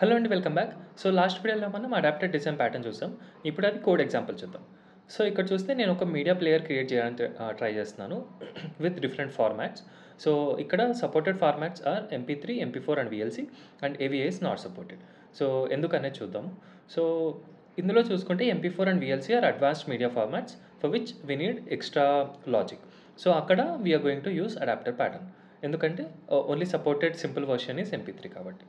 Hello అండి. Welcome back. So, last వీడియోలో మనం అడాప్టెడ్ డిజైన్ ప్యాటర్న్ చూసాం. ఇప్పుడు అది కోడ్ ఎగ్జాంపుల్ చూద్దాం. సో, ఇక్కడ చూస్తే నేను ఒక మీడియా ప్లేయర్ క్రియేట్ చేయడానికి ట్రై చేస్తున్నాను విత్ డిఫరెంట్ ఫార్మాట్స్. సో, ఇక్కడ supported formats are MP3, MP4 and VLC and AVA is not supported. So, ఎందుకనేది చూద్దాము. సో, ఇందులో చూసుకుంటే MP4 and VLC are advanced media formats for which we need extra logic. So, అక్కడ we are going to use adapter pattern. ఎందుకంటే only supported simple version is MP3 కాబట్టి.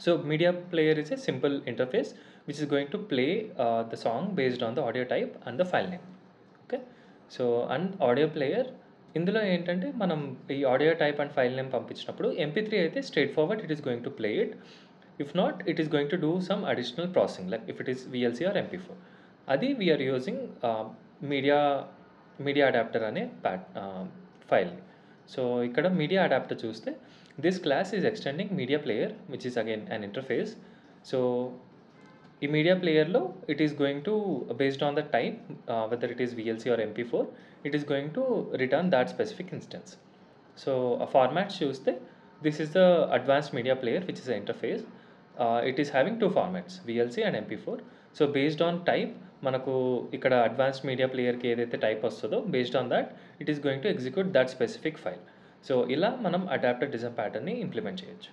So media player is a simple interface which is going to play the song based on the audio type and the file name. Okay. So and audio player ఇందులో ఏంటంటే మనం ఈ audio type and file name పంపించినప్పుడు MP3 అయితే straight forward it is going to play it. If not it is going to do some additional processing like if it is VLC or MP4. అది we are using media media adapter అనే ఫైల్ని. So ఇక్కడ media adapter చూస్తే this class is extending media player which is again an interface. So ఈ media ప్లేయర్లో it is going to based on the type whether it is VLC or MP4 it is going to return that specific instance. So ఆ formats చూస్తే this is the advanced media player which is the interface. It is having two formats VLC and MP4. So based on type మనకు ఇక్కడ advanced media ప్లేయర్కి ఏదైతే type వస్తుందో based on that it is going to execute that specific file. So ఇలా మనం adapter design ప్యాటర్న్ని implement చేయొచ్చు.